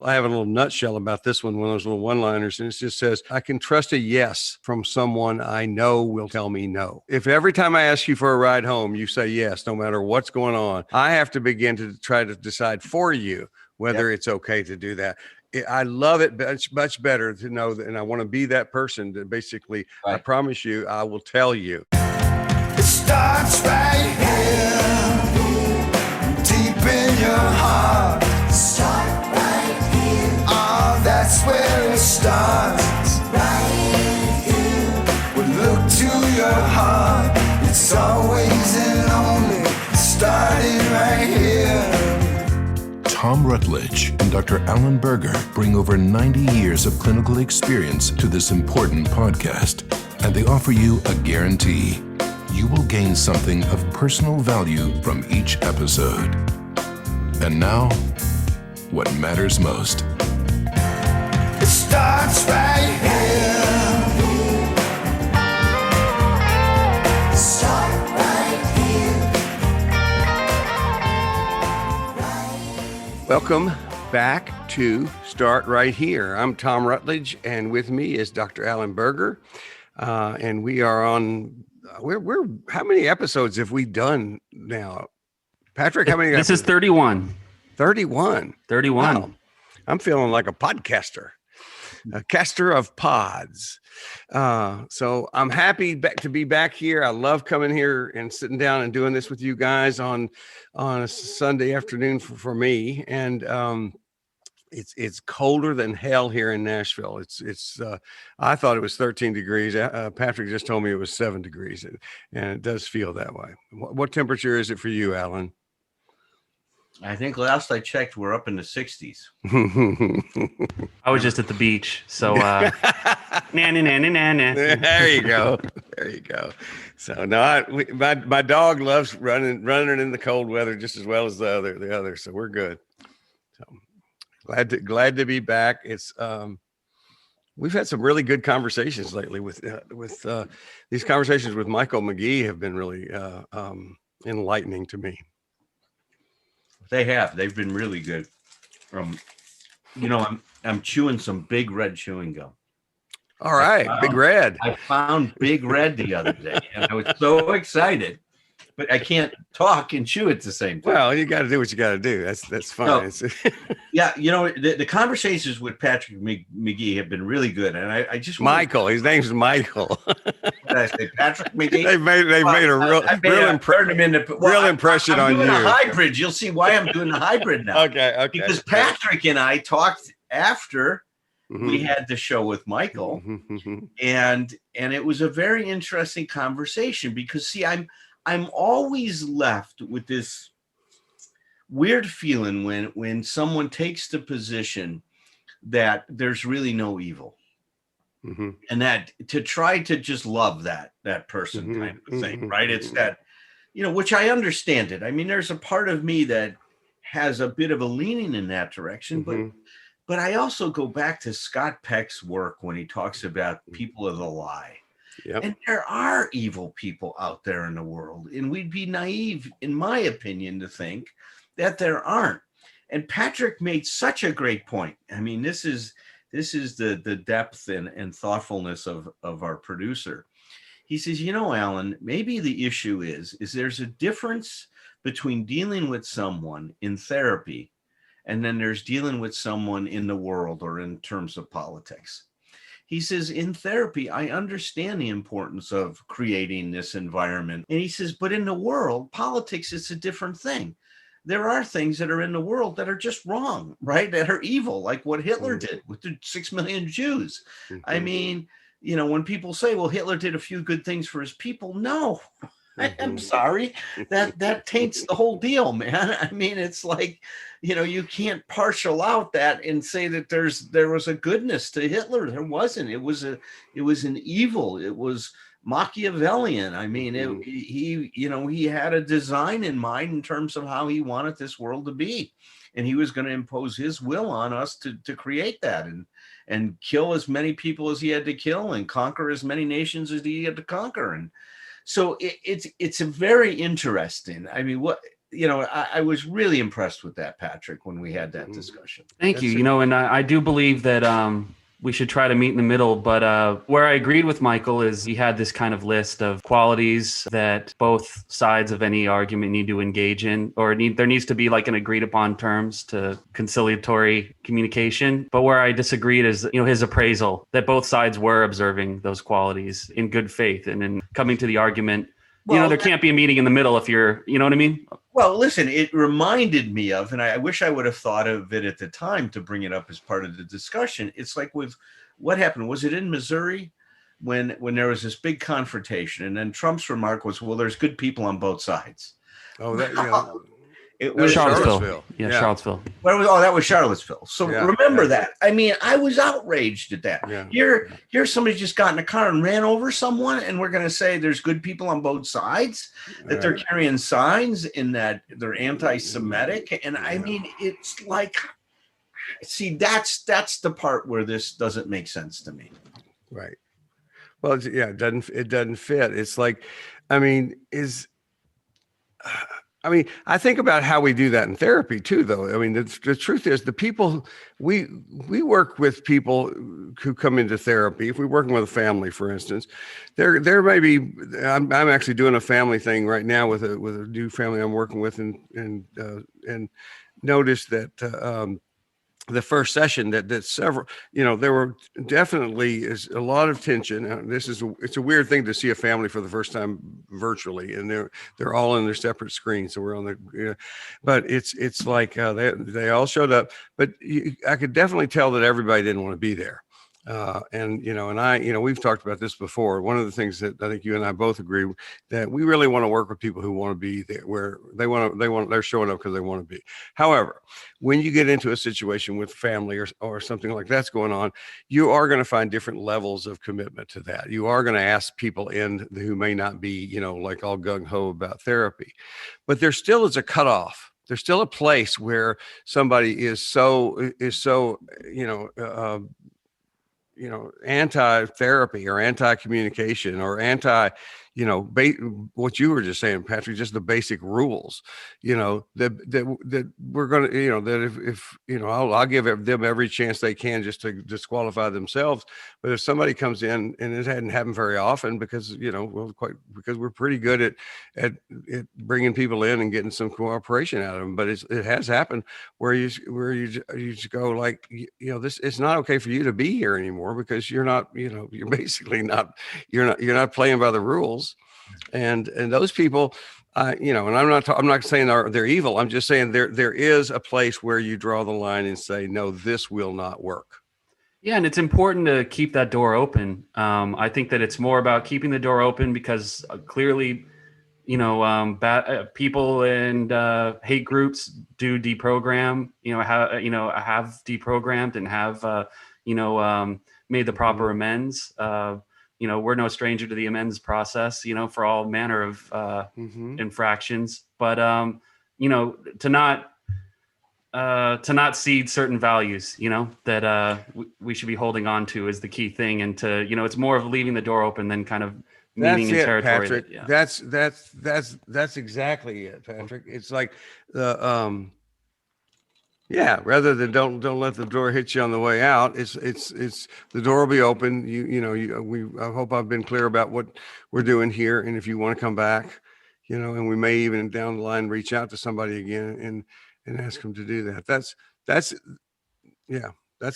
I have a little nutshell about this one of those little one-liners, and it just says, I can trust a yes from someone I know will tell me no. If every time I ask you for a ride home, you say yes, no matter what's going on, I have to begin to try to decide for you whether it's okay to do that. I love it much better to know that, and I want to be that person that basically, I promise you, I will tell you. It starts right here, deep in your heart. Start right here. Oh, that's where it starts. Right here. We look to your heart. It's always and only starting right here. Tom Rutledge and Dr. Alan Berger bring over 90 years of clinical experience to this important podcast, and they offer you a guarantee. You will gain something of personal value from each episode. And now, what matters most. It starts right here. Start right here. Welcome back to Start Right Here. I'm Tom Rutledge, and with me is Dr. Alan Berger, and we are on. We're how many episodes have we done now, Patrick? How many? This is 31. 31. 31. Wow. I'm feeling like a podcaster, a caster of pods. So I'm happy to be back here. I love coming here and sitting down and doing this with you guys on a Sunday afternoon for me. And it's colder than hell here in Nashville. It's I thought it was 13 degrees. Patrick just told me it was 7 degrees, and it does feel that way. What temperature is it for you, Alan? I think last I checked, we're up in the 60s. I was just at the beach, so nah. There you go. There you go. So no, my dog loves running in the cold weather just as well as the other. So we're good. So glad to be back. It's we've had some really good conversations lately with these conversations with Michael McGee have been really enlightening to me. They've been really good. I'm chewing some Big Red chewing gum. All right, Big Red. I found Big Red the other day, and I was so excited, but I can't talk and chew at the same time. Well, you got to do what you got to do. That's fine. So, yeah, the conversations with Patrick McGee have been really good, and I just Michael. His name's Michael. Did I say Patrick McGee? They've made a real impression on you. I'm doing a hybrid. You'll see why I'm doing the hybrid now. Okay. Because Patrick and I talked after we had the show with Michael, and it was a very interesting conversation because, see, I'm always left with this weird feeling when someone takes the position that there's really no evil. And that to try to just love that person kind of thing, right? It's that, which I understand it. I mean, there's a part of me that has a bit of a leaning in that direction, but I also go back to Scott Peck's work when he talks about people of the lie. Yep. And there are evil people out there in the world, and we'd be naive, in my opinion, to think that there aren't. And Patrick made such a great point. I mean, this is the depth and thoughtfulness of our producer. He says, Alan, maybe the issue is there's a difference between dealing with someone in therapy and then there's dealing with someone in the world or in terms of politics. He says, in therapy, I understand the importance of creating this environment. And he says, but in the world, politics is a different thing. There are things that are in the world that are just wrong, right? That are evil, like what Hitler did with the 6 million Jews. I mean, when people say, well, Hitler did a few good things for his people. No, I'm sorry. That taints the whole deal, man. I mean, it's like, you can't partial out that and say that there was a goodness to Hitler. There wasn't. It was an evil. It was Machiavellian. I mean, he had a design in mind in terms of how he wanted this world to be, and he was going to impose his will on us to create that and kill as many people as he had to kill and conquer as many nations as he had to conquer. And so it's a very interesting. I mean, I was really impressed with that, Patrick, when we had that discussion. Thank you. And I do believe that we should try to meet in the middle. But where I agreed with Michael is he had this kind of list of qualities that both sides of any argument need to engage in, or there needs to be like an agreed upon terms to conciliatory communication. But where I disagreed is, his appraisal that both sides were observing those qualities in good faith and in coming to the argument. Well, there can't be a meeting in the middle if you're, you know what I mean? Well, listen, it reminded me of, and I wish I would have thought of it at the time to bring it up as part of the discussion. It's like with what happened. Was it in Missouri when there was this big confrontation, and then Trump's remark was, "Well, there's good people on both sides." Oh, that it was Charlottesville. Yeah, Charlottesville. That was Charlottesville. So remember that. I mean, I was outraged at that. Yeah. Here, somebody just got in a car and ran over someone, and we're going to say there's good people on both sides, that they're carrying signs and that they're anti-Semitic. And I mean, it's like, see, that's the part where this doesn't make sense to me. Right. Well, it doesn't fit. It's like, I mean, I think about how we do that in therapy too, though. I mean, the truth is the people we work with people who come into therapy. If we're working with a family, for instance, there may be, I'm actually doing a family thing right now with a new family I'm working with and noticed that, the first session that several, there were definitely is a lot of tension. It's a weird thing to see a family for the first time virtually, and they're all in their separate screens. So we're on but it's like they all showed up, but I could definitely tell that everybody didn't want to be there. We've talked about this before. One of the things that I think you and I both agree that we really want to work with people who want to be there, where they're showing up because they want to be. However, when you get into a situation with family or something like that's going on, you are going to find different levels of commitment to that. You are going to ask people in who may not be, like all gung ho about therapy, but there still is a cutoff. There's still a place where somebody is so anti-therapy or anti-communication or what you were just saying, Patrick, just the basic rules, that we're going to, that if I'll give them every chance they can just to disqualify themselves. But if somebody comes in, and it hadn't happened very often because, because we're pretty good at bringing people in and getting some cooperation out of them. But it has happened where you just go like, it's not okay for you to be here anymore because you're not, you're basically not, you're not playing by the rules. And those people, and I'm not saying they're evil. I'm just saying there is a place where you draw the line and say, no, this will not work. Yeah, and it's important to keep that door open. I think that it's more about keeping the door open because clearly, people and hate groups do deprogram. Have deprogrammed and have made the proper amends. We're no stranger to the amends process, for all manner of infractions. But to not cede certain values, that we should be holding on to is the key thing. And to, it's more of leaving the door open than kind of meaning in territory. Patrick. That's exactly it, Patrick. It's like the rather than don't let the door hit you on the way out. It's the door will be open. I hope I've been clear about what we're doing here. And if you want to come back, and we may even down the line reach out to somebody again and ask them to do that. That's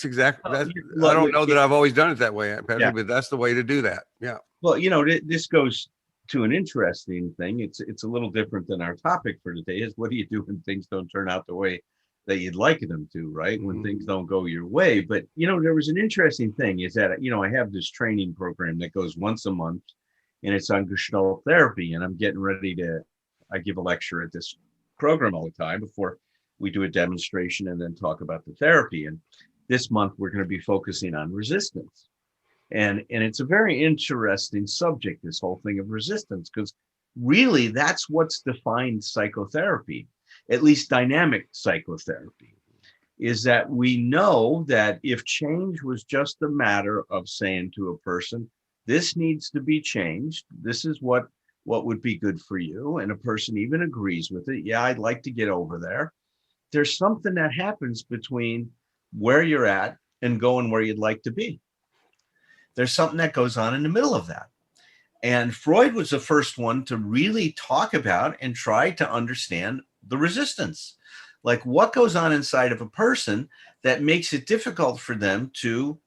exactly that. I don't know that I've always done it that way, Patrick, but that's the way to do that. Yeah. Well, this goes to an interesting thing. It's a little different than our topic for today. Is what do you do when things don't turn out the way that you'd like them to, right? When things don't go your way. But, there was an interesting thing is that, I have this training program that goes once a month and it's on Gestalt therapy. And I'm getting ready I give a lecture at this program all the time before we do a demonstration and then talk about the therapy. And this month we're going to be focusing on resistance. And it's a very interesting subject, this whole thing of resistance, because really that's what's defined psychotherapy. At least dynamic psychotherapy, is that we know that if change was just a matter of saying to a person, this needs to be changed, this is what what would be good for you, and a person even agrees with it, yeah, I'd like to get over there. There's something that happens between where you're at and going where you'd like to be. There's something that goes on in the middle of that. And Freud was the first one to really talk about and try to understand the resistance. Like, what goes on inside of a person that makes it difficult for them to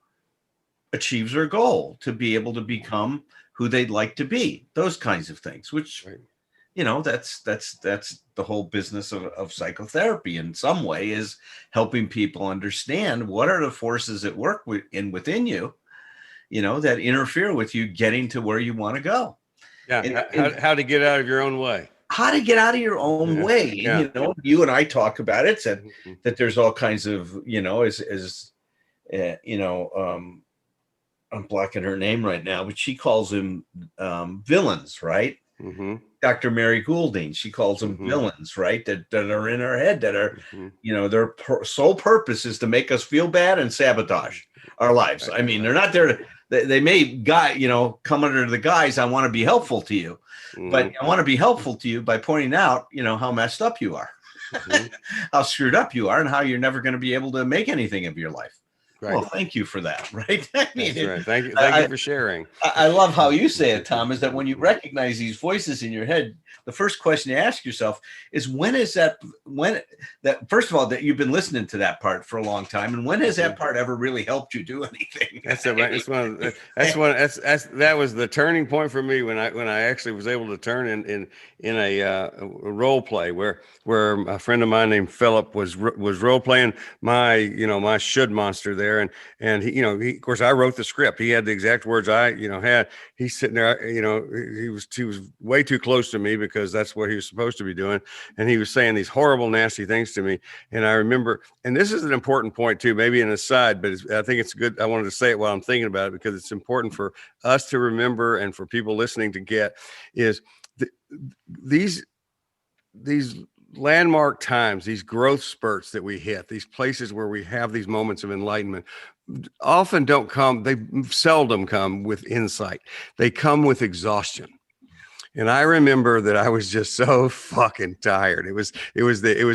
achieve their goal, to be able to become who they'd like to be, those kinds of things, which, Right. you know, that's the whole business of psychotherapy in some way, is helping people understand what are the forces at work within you, you know, that interfere with you getting to where you want to go. Yeah. And How to get out of your own way. how to get out of your own Yeah, way. And, yeah. you know, you and I talk about it, that Mhm. that there's all kinds of, you know, I'm blocking her name right now, but she calls them villains, right? Mhm. Dr. Mary Goulding, she calls them Mhm. villains, right? That are in our head, that are, Mhm. you know, their sole purpose is to make us feel bad and sabotage our lives. I mean, they're not there to, they may come under the guise, I want to be helpful to you, but Mhm. I want to be helpful to you by pointing out, you know, how messed up you are, Mhm. how screwed up you are, and how you're never going to be able to make anything of your life. Right. Well, thank you for that. Right. I mean, That's right. Thank you. I- Thank you for sharing. I love how you say it, Tom, is that when you recognize these voices in your head, the first question you ask yourself is, first of all, that you've been listening to that part for a long time. And when has that part ever really helped you do anything? That was the turning point for me when I actually was able to turn in a role play where a friend of mine named Philip was role playing my should monster there, and he, of course I wrote the script. He had the exact words I had. He's sitting there, he was way too close to me because that's what he was supposed to be doing, and he was saying these horrible, nasty things to me. And I remember, and this is an important point too, maybe an aside, but I think it's good. I wanted to say it while I'm thinking about it because it's important for us to remember and for people listening to get is these landmark times, these growth spurts that we hit, these places where we have these moments of enlightenment they seldom come with insight. They come with exhaustion. And I remember that I was just so fucking tired. I was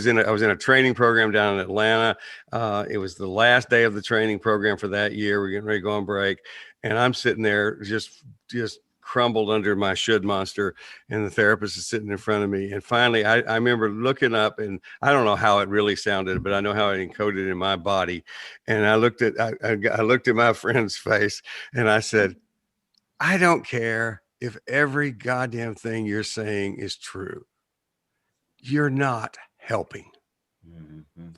in a training program down in Atlanta. It was the last day of the training program for that year. We're getting ready to go on break, and I'm sitting there just crumbled under my should monster, and the therapist is sitting in front of me. And finally, I remember looking up, and I don't know how it really sounded, but I know how it encoded in my body. And I looked at my friend's face, and I said, I don't care if every goddamn thing you're saying is true. You're not helping.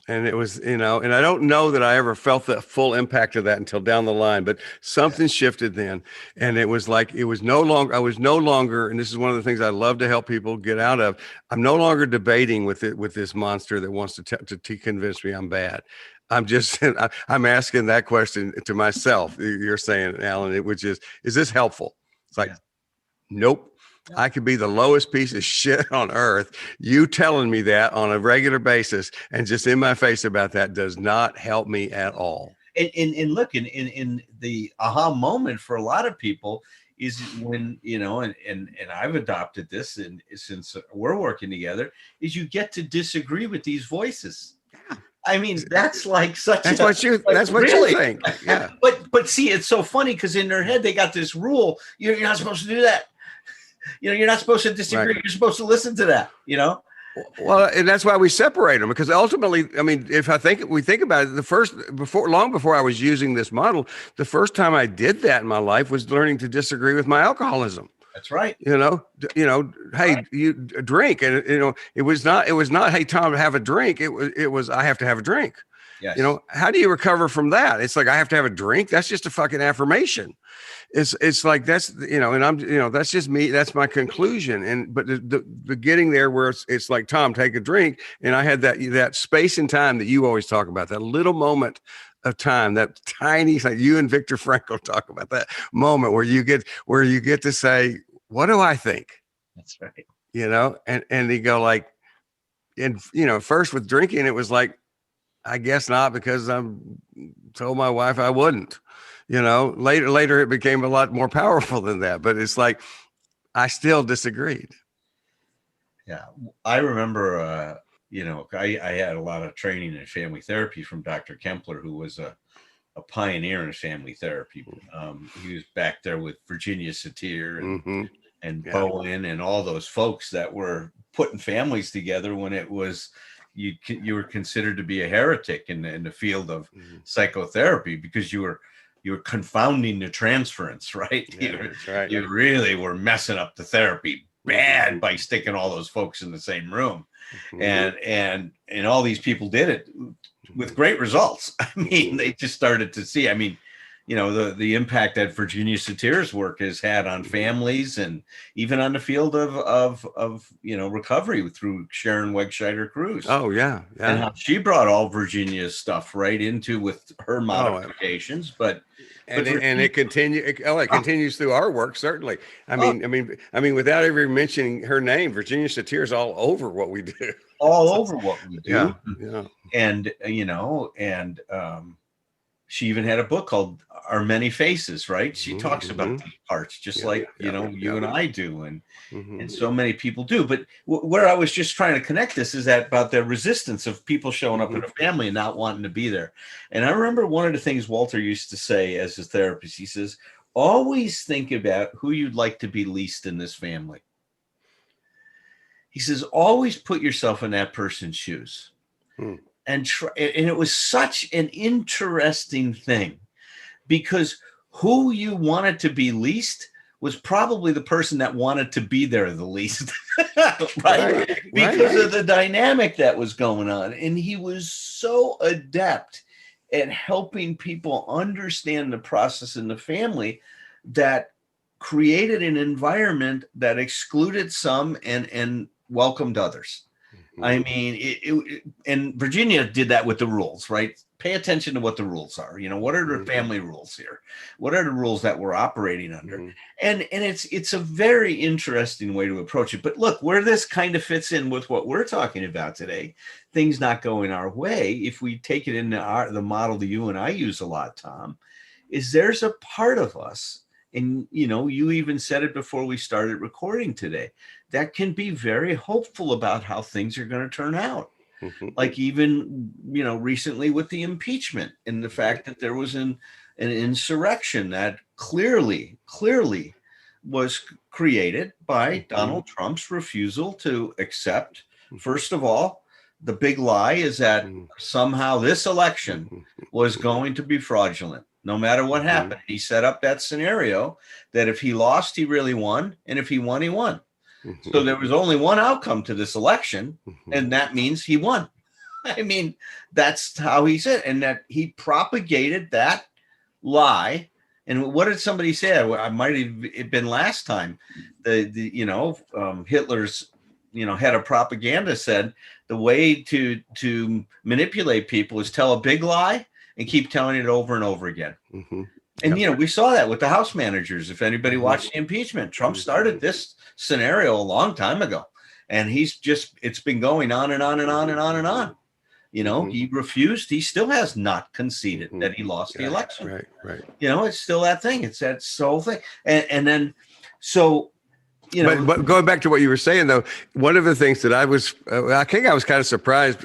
And it was, and I don't know that I ever felt the full impact of that until down the line, but something shifted then. And it was like, I was no longer, and this is one of the things I love to help people get out of. I'm no longer debating with this monster that wants to convince me I'm bad. I'm asking that question to myself. You're saying, Alan, which is this helpful? It's like, nope. I could be the lowest piece of shit on earth. You telling me that on a regular basis and just in my face about that does not help me at all. And look, in the aha moment for a lot of people is when, and I've adopted this, and since we're working together, is you get to disagree with these voices. I mean, that's like that's what you think. Yeah. But see, it's so funny because in their head they got this rule: you're not supposed to do that. You're not supposed to disagree. Right. You're supposed to listen to that. Well, and that's why we separate them, because ultimately, I mean, if we think about it, long before I was using this model, the first time I did that in my life was learning to disagree with my alcoholism. That's right. Hey, right. You drink, and it was not, hey, Tom, have a drink. It was, I have to have a drink. Yes. How do you recover from that? It's like, I have to have a drink. That's just a fucking affirmation. It's like, that's, and I'm, that's just me. That's my conclusion. But the getting there where it's like, Tom, take a drink. And I had that space and time that you always talk about, that little moment of time, that tiny, like you and Viktor Frankl talk about, that moment where you get to say, what do I think? That's right. And they go like, and first with drinking, it was like, I guess not, because I told my wife I wouldn't. Later it became a lot more powerful than that. But it's like, I still disagreed. Yeah, I remember, I had a lot of training in family therapy from Dr. Kempler, who was a pioneer in family therapy. He was back there with Virginia Satir and Bowen and all those folks that were putting families together when it was you were considered to be a heretic in the field of psychotherapy because you were confounding the transference, right? Yeah, that's right. You really were messing up the therapy bad by sticking all those folks in the same room. And all these people did it with great results. I mean, they just started to see, the impact that Virginia Satir's work has had on families and even on the field of recovery through Sharon Wegscheider Cruz. Oh yeah. And how she brought all Virginia's stuff right into with her modifications, it continues through our work. Certainly. I mean, without ever mentioning her name, Virginia Satir is all over what we do. All over what we do. Yeah. And, she even had a book called Our Many Faces, right? She talks about these parts, just like, you and I do, and so many people do. But where I was just trying to connect this is that about the resistance of people showing up in a family and not wanting to be there. And I remember one of the things Walter used to say as a therapist, he says, always think about who you'd like to be least in this family. He says, always put yourself in that person's shoes. And it was such an interesting thing because who you wanted to be least was probably the person that wanted to be there the least, right? Because of the dynamic that was going on. And he was so adept at helping people understand the process in the family that created an environment that excluded some and welcomed others. I mean, and Virginia did that with the rules, right? Pay attention to what the rules are. What are the family rules here? What are the rules that we're operating under? And it's a very interesting way to approach it. But look, where this kind of fits in with what we're talking about today, things not going our way, if we take it into the model that you and I use a lot, Tom, is there's a part of us, and you even said it before we started recording today, that can be very hopeful about how things are going to turn out. Like even, recently with the impeachment and the fact that there was an insurrection that clearly was created by Donald Trump's refusal to accept, first of all, the big lie is that somehow this election was going to be fraudulent. No matter what happened, he set up that scenario that if he lost, he really won. And if he won, he won. So there was only one outcome to this election, and that means he won. I mean, that's how he said, and that he propagated that lie. And what did somebody say? I might have been last time. Hitler's, head of propaganda said the way to manipulate people is tell a big lie and keep telling it over and over again. And, we saw that with the House managers. If anybody watched the impeachment, Trump started this scenario a long time ago. And it's been going on and on and on and on and on. He refused. He still has not conceded that he lost the election. Right. It's still that thing. It's that whole thing. And then, so, but going back to what you were saying, though, one of the things that I think I was kind of surprised,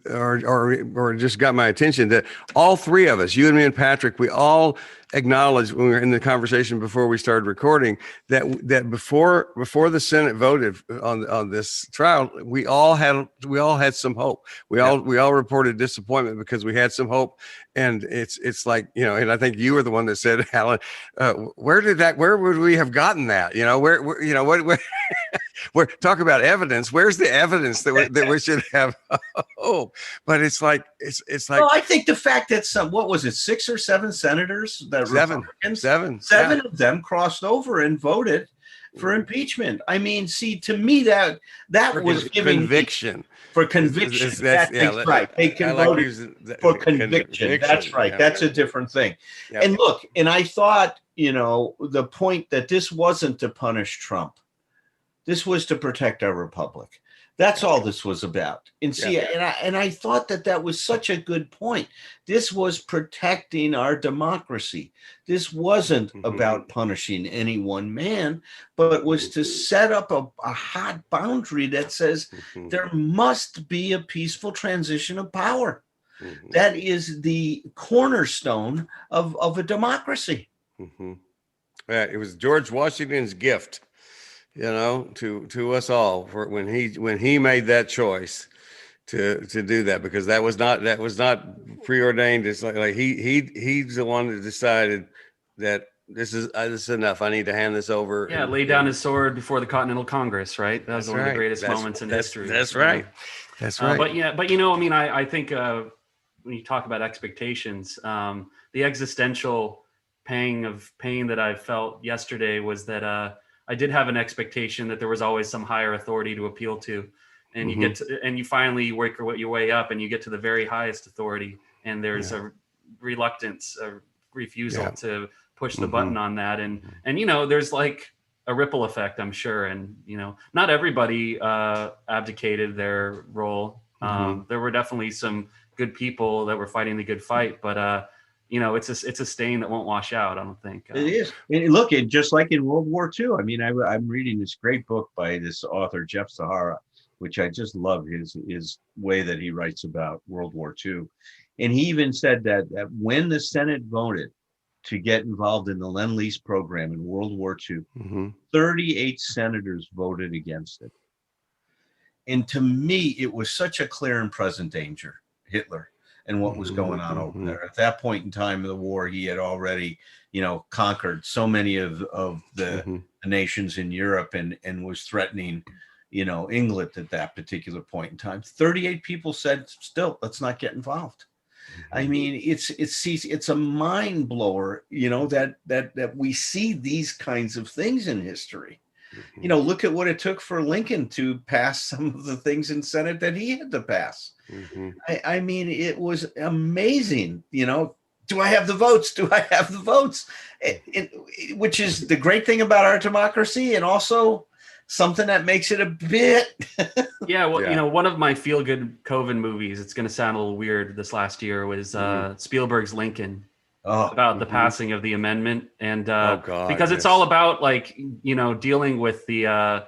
or just got my attention, that all three of us, you and me and Patrick, we all acknowledged when we were in the conversation before we started recording that before the Senate voted on this trial, we all had some hope. We all reported disappointment because we had some hope. And it's like, and I think you were the one that said, Alan, where would we have gotten that? Where talk about evidence. Where's the evidence that we should have hope? But it's like, well, I think the fact that 6 or 7 senators that seven of them crossed over and voted for impeachment. I mean, see, to me, that was giving conviction. For conviction. That's right. They can vote for conviction. That's right. Yeah, that's a different thing. Yeah. And look, and I thought, the point that this wasn't to punish Trump. This was to protect our republic. That's all this was about. And see, and I thought that was such a good point. This was protecting our democracy. This wasn't about punishing any one man, but was to set up a hot boundary that says there must be a peaceful transition of power. That is the cornerstone of a democracy. Yeah, it was George Washington's gift, to us all for when he made that choice to do that, because that was not preordained. It's like he's the one that decided that this is enough. I need to hand this over. Yeah, lay down his sword before the Continental Congress, right? That was one of the greatest moments in history. That's right. That's right. I think when you talk about expectations, the existential pain that I felt yesterday was that I did have an expectation that there was always some higher authority to appeal to, and you get to, and you finally work your way up, and you get to the very highest authority, and there's a reluctance, a refusal to push the button on that, and there's like a ripple effect, I'm sure, and not everybody abdicated their role. There were definitely some good people that were fighting the good fight, but it's a stain that won't wash out, I don't think. It is. And look, just like in World War II, I mean, I'm reading this great book by this author, Jeff Sahara, which I just love his way that he writes about World War II. And he even said that when the Senate voted to get involved in the Lend-Lease program in World War II, 38 senators voted against it. And to me, it was such a clear and present danger, Hitler, and what was going on over there. At that point in time of the war, he had already, conquered so many of the nations in Europe and was threatening, England at that particular point in time. 38 people said, still, let's not get involved. I mean, it's a mind blower, that we see these kinds of things in history. Look at what it took for Lincoln to pass some of the things in Senate that he had to pass. I mean, it was amazing. Do I have the votes? Do I have the votes? Which is the great thing about our democracy, and also something that makes it a bit. One of my feel-good COVID movies, it's going to sound a little weird this last year, was Spielberg's Lincoln. About the passing of the amendment, and because it's all about dealing with the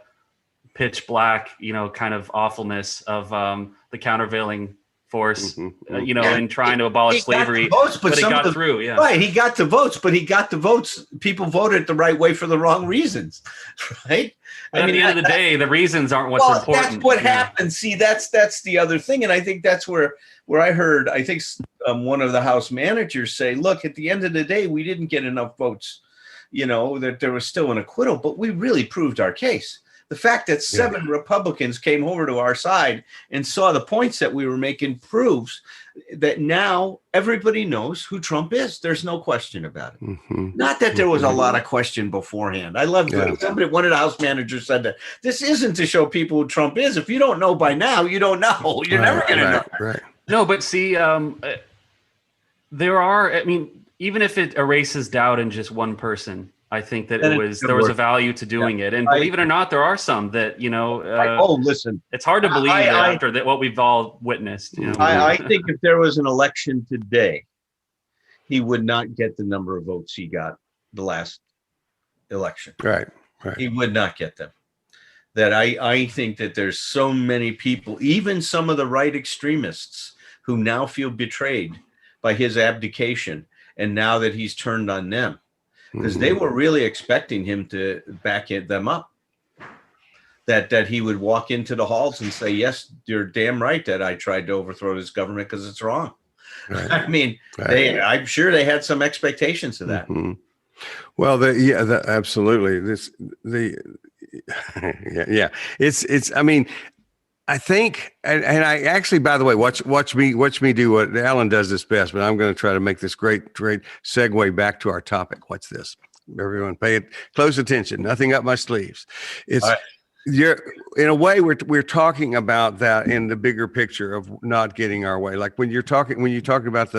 pitch black kind of awfulness of the countervailing force in trying to abolish slavery, but he got through. Right, he got the votes, but he got the votes. People voted the right way for the wrong reasons, right? At the end of the day, the reasons aren't what's important. That's what happens. See, that's the other thing, and I think that's where I heard. I think one of the House managers say, "Look, at the end of the day, we didn't get enough votes. That there was still an acquittal, but we really proved our case." The fact that 7 Republicans came over to our side and saw the points that we were making proves that now everybody knows who Trump is. There's no question about it. Not that there was a lot of question beforehand. I love somebody, one of the House managers said that this isn't to show people who Trump is. If you don't know by now, you don't know. You're never going to know. Right. No, but see, there are, even if it erases doubt in just one person, I think that there was a value to doing it. And believe it or not, there are some that, listen, it's hard to believe after that what we've all witnessed. I think if there was an election today, he would not get the number of votes he got the last election. Right. He would not get them. That I think that there's so many people, even some of the right extremists, who now feel betrayed by his abdication, and now that he's turned on them. Because they were really expecting him to back them up, that he would walk into the halls and say, "Yes, you're damn right that I tried to overthrow this government because it's wrong." Right. I mean, I'm sure they had some expectations of that. Well, absolutely. It's. I mean, I think, and I actually, by the way, watch me do what Alan does this best, but I'm going to try to make this great segue back to our topic. What's this? Everyone pay it close attention. Nothing up my sleeves. It's you're in a way we're talking about that in the bigger picture of not getting our way. Like when you're talking about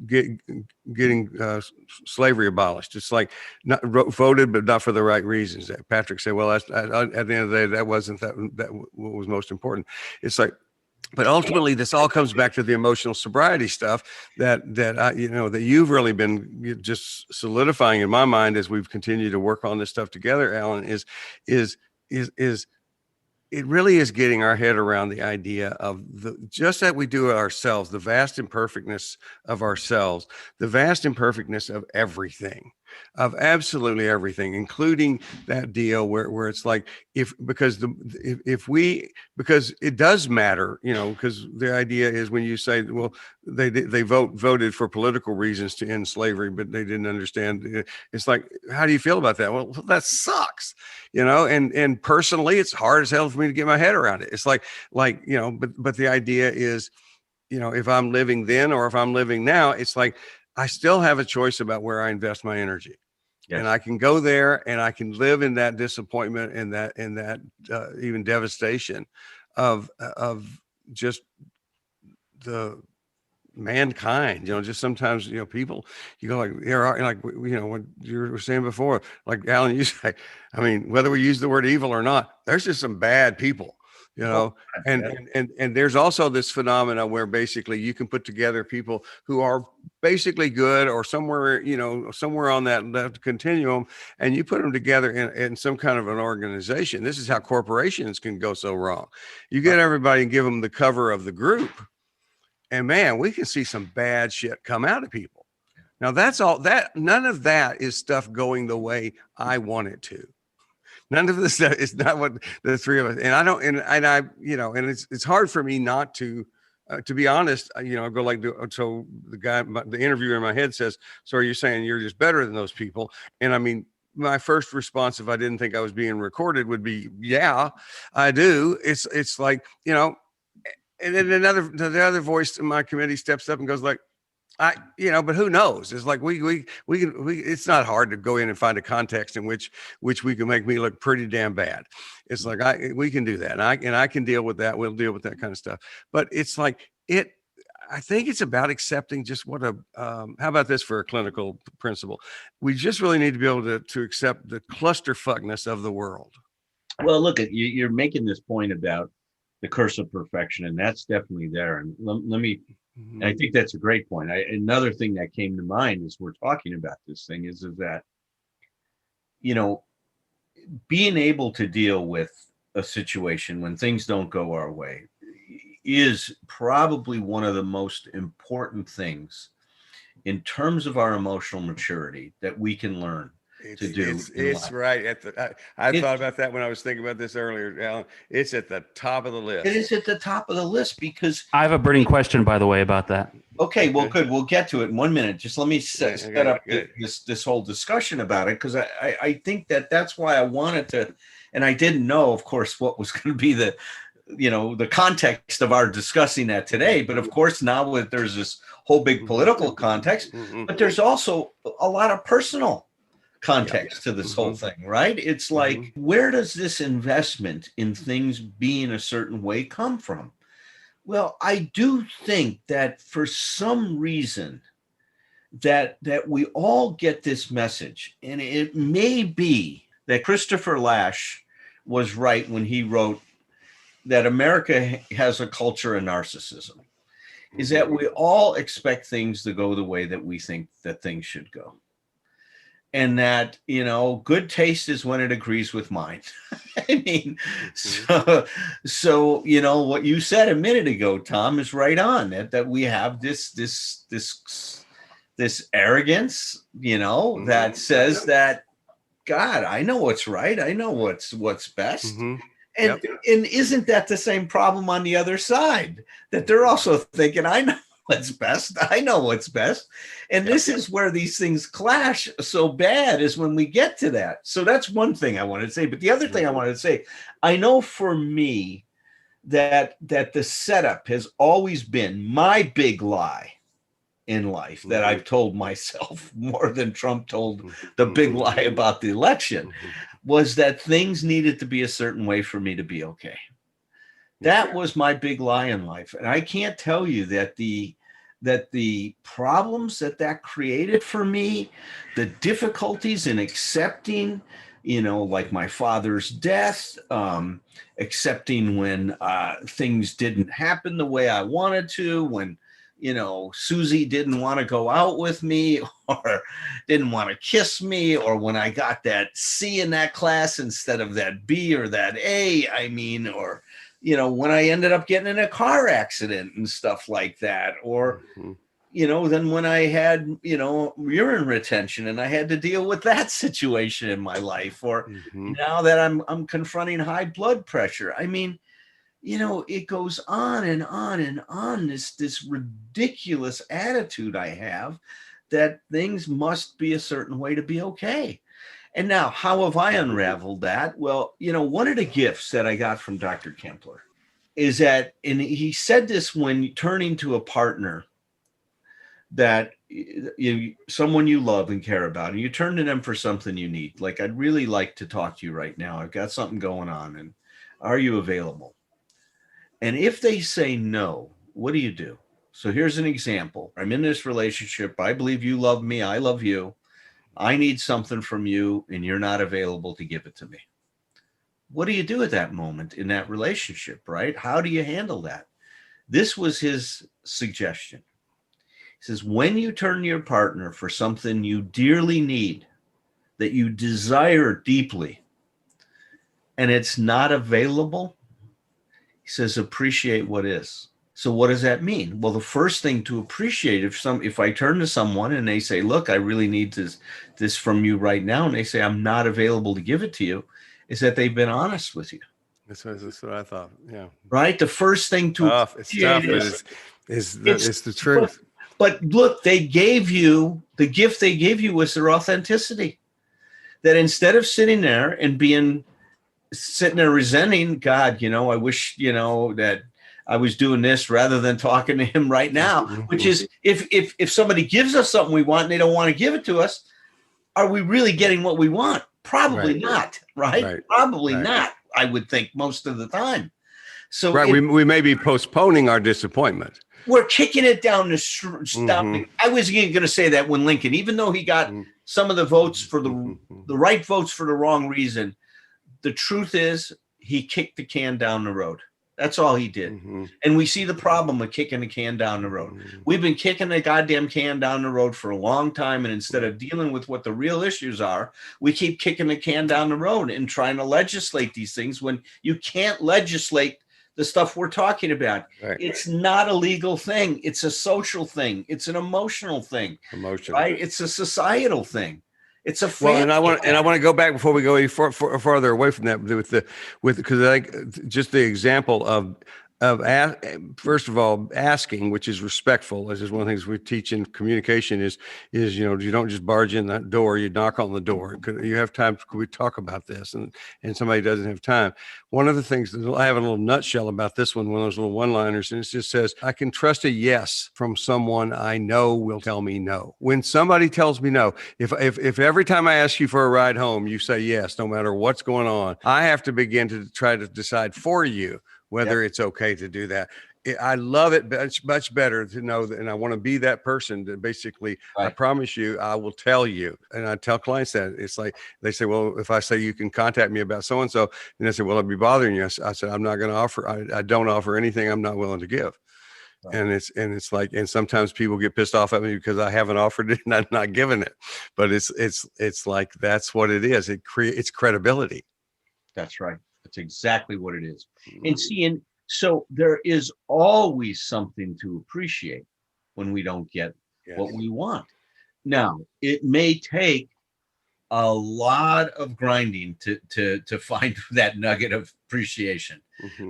getting slavery abolished, it's like not voted, but not for the right reasons. Patrick said, well, that's, at the end of the day, that wasn't that what was most important. It's like, but ultimately, this all comes back to the emotional sobriety stuff that I, that you've really been just solidifying in my mind as we've continued to work on this stuff together, Alan. Is it really is getting our head around the idea of just that we do it ourselves, the vast imperfectness of ourselves, the vast imperfectness of everything, of absolutely everything, including that deal where it's like, because it does matter, because the idea is when you say, well, they voted for political reasons to end slavery, but they didn't understand. It's like, how do you feel about that? Well, that sucks, and personally, it's hard as hell for me to get my head around it. It's like, but the idea is, if I'm living then or if I'm living now, it's like, I still have a choice about where I invest my energy. Yes. And I can go there and I can live in that disappointment and that even devastation of just the mankind, just sometimes, people, you go like, what you were saying before, like Alan, you say, I mean, whether we use the word evil or not, there's just some bad people. And there's also this phenomena where basically you can put together people who are basically good or somewhere on that continuum, and you put them together in some kind of an organization. This is how corporations can go so wrong. You get everybody and give them the cover of the group, and man, we can see some bad shit come out of people. Now none of that is stuff going the way I want it to. None of this stuff is not what the three of us, and I don't, and I, and it's hard for me not to be honest, I go like, so the interviewer in my head says, so are you saying you're just better than those people? And I mean, my first response, if I didn't think I was being recorded, would be, yeah, I do. It's like, and then the other voice in my committee steps up and goes like, but who knows? It's like we it's not hard to go in and find a context in which we can make me look pretty damn bad. It's like we can do that, and I can deal with that. We'll deal with that kind of stuff. But it's like I think it's about accepting just what how about this for a clinical principle? We just really need to be able to accept the clusterfuckness of the world. Well, look at you. You're making this point about the curse of perfection, and that's definitely there. And let me. And I think that's a great point. Another thing that came to mind as we're talking about this thing is that, being able to deal with a situation when things don't go our way is probably one of the most important things in terms of our emotional maturity that we can learn to do. It's right. I thought about that when I was thinking about this earlier, Alan. It's at the top of the list. It is at the top of the list because I have a burning question, by the way, about that. Okay, well, good. We'll get to it in 1 minute. Just let me set up this whole discussion about it, because I think that's why I wanted to, and I didn't know, of course, what was going to be the context of our discussing that today. But of course, now there's this whole big political context, but there's also a lot of personal context to this whole thing, right? It's like, where does this investment in things being a certain way come from? Well, I do think that for some reason that we all get this message, and it may be that Christopher Lasch was right when he wrote that America has a culture of narcissism, is that we all expect things to go the way that we think that things should go. And that, good taste is when it agrees with mine. I mean, so what you said a minute ago, Tom, is right on. That we have this arrogance, that says that, God, I know what's right. I know what's best. And isn't that the same problem on the other side? That they're also thinking, I know what's best. I know what's best. And this is where these things clash so bad, is when we get to that. So that's one thing I wanted to say. But the other thing I wanted to say, I know for me that the setup has always been my big lie in life that I've told myself more than Trump told the big lie about the election. was that things needed to be a certain way for me to be okay. That was my big lie in life. And I can't tell you that the problems that created for me, the difficulties in accepting, like my father's death, accepting when things didn't happen the way I wanted to, when, Susie didn't want to go out with me or didn't want to kiss me, or when I got that C in that class instead of that B or that A, or, when I ended up getting in a car accident and stuff like that, or, then when I had, urine retention and I had to deal with that situation in my life, or now that I'm confronting high blood pressure. It goes on and on and on, this ridiculous attitude I have that things must be a certain way to be okay. And now, how have I unraveled that? Well, one of the gifts that I got from Dr. Kempler is that, and he said this when turning to a partner that someone you love and care about, and you turn to them for something you need. Like, I'd really like to talk to you right now. I've got something going on, and are you available? And if they say no, what do you do? So here's an example. I'm in this relationship. I believe you love me. I love you. I need something from you, and you're not available to give it to me. What do you do at that moment in that relationship, right? How do you handle that? This was his suggestion. He says, when you turn to your partner for something you dearly need, that you desire deeply, and it's not available, he says, appreciate what is. So what does that mean? Well, the first thing to appreciate, if I turn to someone and they say, look, I really need this from you right now, and they say, I'm not available to give it to you, is that they've been honest with you. That's what I thought. Yeah. Right. The first thing to appreciate is the truth. But look, the gift they gave you was their authenticity. That instead of sitting there and sitting there resenting, God, I wish, that I was doing this rather than talking to him right now, which is if somebody gives us something we want and they don't want to give it to us, are we really getting what we want? Probably not, right? Probably not, I would think, most of the time. So we may be postponing our disappointment. We're kicking it down the street. I was going to say that when Lincoln, even though he got some of the votes for the right votes for the wrong reason, the truth is he kicked the can down the road. That's all he did. And we see the problem of kicking the can down the road. We've been kicking the goddamn can down the road for a long time. And instead of dealing with what the real issues are, we keep kicking the can down the road and trying to legislate these things when you can't legislate the stuff we're talking about. Right. It's not a legal thing. It's a social thing. It's an emotional thing. Right? It's a societal thing. It's a and I want to go back before we go any farther away from that because I think just the example of first of all, asking, which is respectful. This is one of the things we teach in communication is you don't just barge in that door, you knock on the door. You have time. Could we talk about this? And somebody doesn't have time. One of the things that I have a little nutshell about this one of those little one-liners, and it just says, I can trust a yes from someone I know will tell me no. When somebody tells me no, if every time I ask you for a ride home, you say yes, no matter what's going on, I have to begin to try to decide for you whether it's okay to do that. I love it much better to know that, and I want to be that person that basically, I promise you, I will tell you. And I tell clients that it's like, they say, well, if I say you can contact me about so-and-so, and they say, well, I'll be bothering you. I said, I'm not going to offer, I don't offer anything I'm not willing to give. Right. And it's like, and sometimes people get pissed off at me because I haven't offered it and I'm not giving it, but it's like, that's what it is. It's credibility. That's right. That's exactly what it is. And see, so there is always something to appreciate when we don't get what we want. Now, it may take a lot of grinding to find that nugget of appreciation.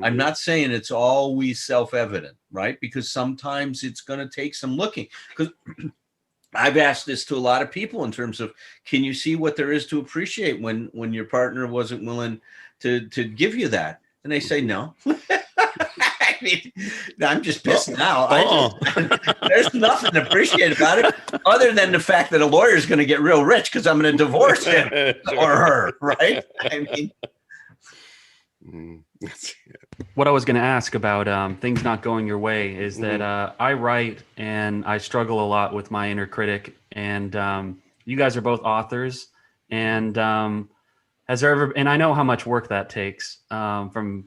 I'm not saying it's always self-evident, right? Because sometimes it's going to take some looking. Because I've asked this to a lot of people in terms of, can you see what there is to appreciate when your partner wasn't willing to give you that? And they say no. mean, I'm just pissed now. There's nothing to appreciate about it other than the fact that a lawyer is going to get real rich because I'm going to divorce him or her, right? I mean, what I was going to ask about things not going your way is that I write and I struggle a lot with my inner critic, and you guys are both authors, and has there ever, and I know how much work that takes from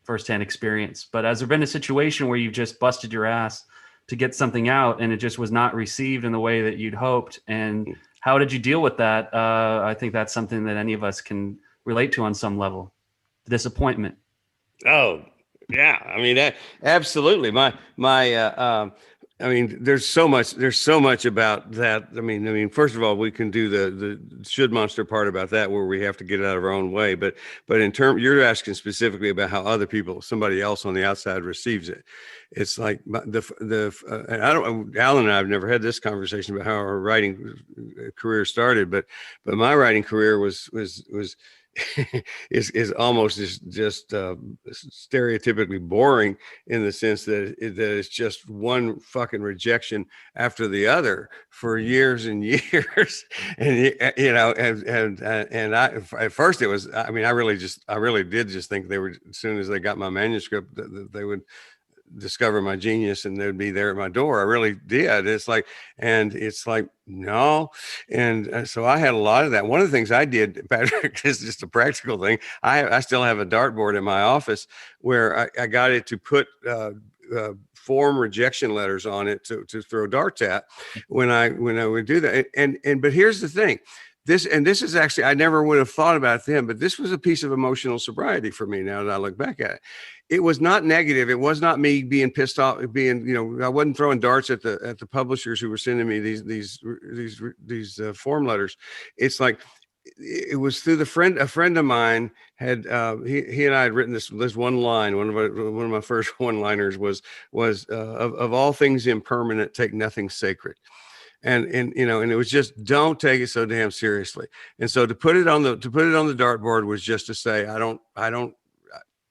firsthand experience, but has there been a situation where you've just busted your ass to get something out and it just was not received in the way that you'd hoped? And how did you deal with that? I think that's something that any of us can relate to on some level. The disappointment. Oh, yeah. I mean, absolutely. I mean, there's so much about that. I mean, first of all, we can do the should monster part about that, where we have to get it out of our own way. But in terms, you're asking specifically about how other people, somebody else on the outside receives it. It's like and I don't, Alan and I have never had this conversation about how our writing career started, but my writing career was is almost just stereotypically boring in the sense that it's just one fucking rejection after the other for years and years. And I at first it was, I mean, I really did just think they were, as soon as they got my manuscript, that they would discover my genius and they'd be there at my door. I really did. It's like no. And so I had a lot of that. One of the things I did, Patrick, is just a practical thing. I still have a dartboard in my office where I got it to put form rejection letters on it to throw darts at when I would do that. But here's the thing. This is actually, I never would have thought about it then, but this was a piece of emotional sobriety for me now that I look back at it. It was not negative. It was not me being pissed off, I wasn't throwing darts at the publishers who were sending me these form letters. It's like, it was through a friend of mine had, he and I had written this one line. One of my first one-liners was of all things impermanent, take nothing sacred. And it was just, don't take it so damn seriously. And so to put it on the dartboard was just to say, I don't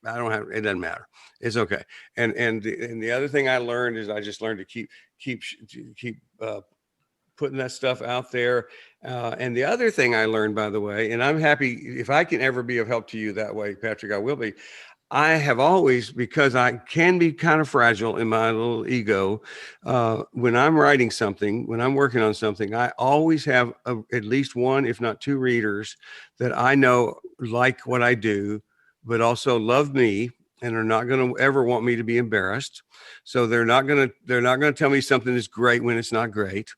have, it doesn't matter. It's okay. And the other thing I learned is I just learned to keep putting that stuff out there. And the other thing I learned, by the way, and I'm happy if I can ever be of help to you that way, Patrick, I will be. I have always, because I can be kind of fragile in my little ego, when I'm writing something, when I'm working on something, I always have at least one, if not two readers that I know like what I do, but also love me and are not going to ever want me to be embarrassed. So they're not going to tell me something is great when it's not great.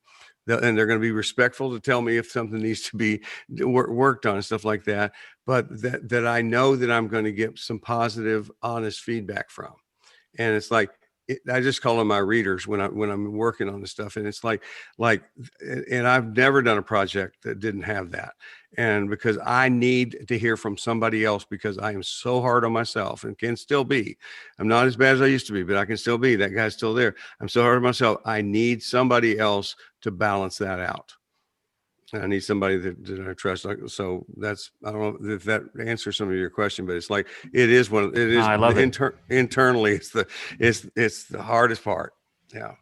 And they're going to be respectful to tell me if something needs to be worked on and stuff like that. But that I know that I'm going to get some positive, honest feedback from. And it's like, I just call them my readers when I'm working on this stuff. And it's like, and I've never done a project that didn't have that. And because I need to hear from somebody else, because I am so hard on myself and can still be. I'm not as bad as I used to be, but I can still be. That guy's still there. I'm so hard on myself. I need somebody else to balance that out. I need somebody that I trust. So that's, I don't know if that answers some of your question, but it's like, it is I love it. Internally, it's the hardest part. Yeah.